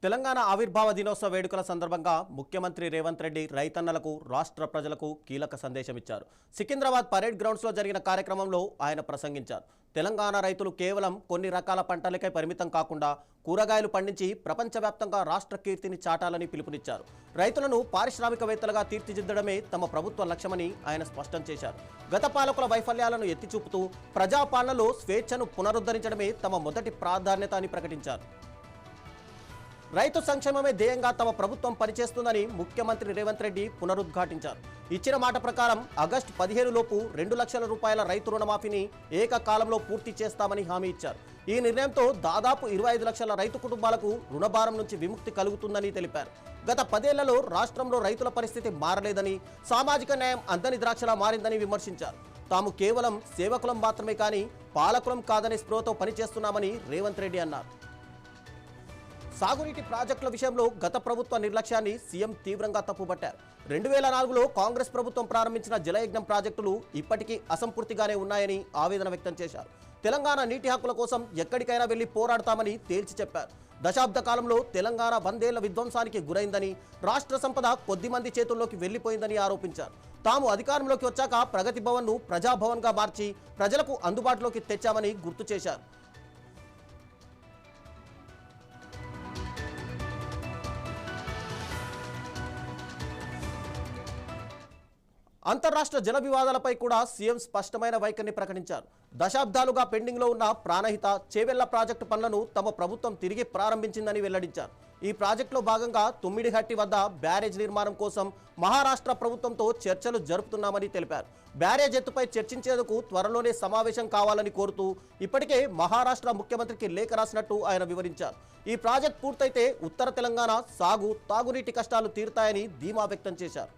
తెలంగాణ ఆవిర్భావ దినోత్సవ వేడుకల సందర్భంగా ముఖ్యమంత్రి రేవంత్ రెడ్డి రైతన్నలకు రాష్ట్ర ప్రజలకు కీలక సందేశం ఇచ్చారు. సికింద్రాబాద్ పరేడ్ గ్రౌండ్స్లో జరిగిన కార్యక్రమంలో ఆయన ప్రసంగించారు. తెలంగాణ రైతులు కేవలం కొన్ని రకాల పంటలకే పరిమితం కాకుండా కూరగాయలు పండించి ప్రపంచవ్యాప్తంగా రాష్ట్ర కీర్తిని చాటాలని పిలుపునిచ్చారు. రైతులను పారిశ్రామికవేత్తలుగా తీర్చిదిద్దడమే తమ ప్రభుత్వ లక్ష్యమని ఆయన స్పష్టం చేశారు. గత పాలకుల వైఫల్యాలను ఎత్తిచూపుతూ ప్రజాపాలనలో స్వేచ్ఛను పునరుద్ధరించడమే తమ మొదటి ప్రాధాన్యత అని ప్రకటించారు. రైతు సంక్షేమమే ధ్యేయంగా తమ ప్రభుత్వం పనిచేస్తుందని ముఖ్యమంత్రి రేవంత్ రెడ్డి పునరుద్ఘాటించారు. ఇచ్చిన మాట ప్రకారం ఆగస్టు 15 లోపు 2 లక్షల రూపాయల రైతు రుణమాఫీని ఏకకాలంలో పూర్తి చేస్తామని హామీ ఇచ్చారు. ఈ నిర్ణయంతో దాదాపు 25 లక్షల రైతు కుటుంబాలకు రుణభారం నుంచి విముక్తి కలుగుతుందని తెలిపారు. గత 10 ఏళ్లలో రాష్ట్రంలో రైతుల పరిస్థితి మారలేదని, సామాజిక న్యాయం అందని ద్రాక్షలా మారిందని విమర్శించారు. తాము కేవలం సేవకులం మాత్రమే కానీ పాలకులం కాదనే స్పృహతో పనిచేస్తున్నామని రేవంత్ రెడ్డి అన్నారు. సాగునీటి ప్రాజెక్టుల విషయంలో గత ప్రభుత్వ నిర్లక్ష్యాన్ని సీఎం తీవ్రంగా తప్పుబట్టారు. 2004లో కాంగ్రెస్ ప్రభుత్వం ప్రారంభించిన జలయజ్ఞం ప్రాజెక్టులు ఇప్పటికీ అసంపూర్తిగానే ఉన్నాయని ఆవేదన వ్యక్తం చేశారు. తెలంగాణ నీటి హక్కుల కోసం ఎక్కడికైనా వెళ్లి పోరాడతామని తేల్చి చెప్పారు. దశాబ్ద కాలంలో తెలంగాణ 100 ఏళ్ల విధ్వంసానికి గురైందని, రాష్ట్ర సంపద కొద్దిమంది చేతుల్లోకి వెళ్లిపోయిందని ఆరోపించారు. తాము అధికారంలోకి వచ్చాక ప్రగతి భవన్ను ప్రజాభవన్గా మార్చి ప్రజలకు అందుబాటులోకి తెచ్చామని గుర్తు చేశారు. అంతర్రాష్ట్ర జల వివాదాలపై కూడా సీఎం స్పష్టమైన వైఖరిని ప్రకటించారు. దశాబ్దాలుగా పెండింగ్లో ఉన్న ప్రాణహిత చేవెళ్ల ప్రాజెక్టు పనులను తమ ప్రభుత్వం తిరిగి ప్రారంభించిందని వెల్లడించారు. ఈ ప్రాజెక్టులో భాగంగా తుమ్మిడిహట్టి వద్ద బ్యారేజ్ నిర్మాణం కోసం మహారాష్ట్ర ప్రభుత్వంతో చర్చలు జరుపుతున్నామని తెలిపారు. బ్యారేజ్ ఎత్తుపై చర్చించేందుకు త్వరలోనే సమావేశం కావాలని కోరుతూ ఇప్పటికే మహారాష్ట్ర ముఖ్యమంత్రికి లేఖ రాసినట్టు ఆయన వివరించారు. ఈ ప్రాజెక్టు పూర్తయితే ఉత్తర తెలంగాణ సాగు, తాగునీటి కష్టాలు తీరుతాయని ధీమా వ్యక్తం చేశారు.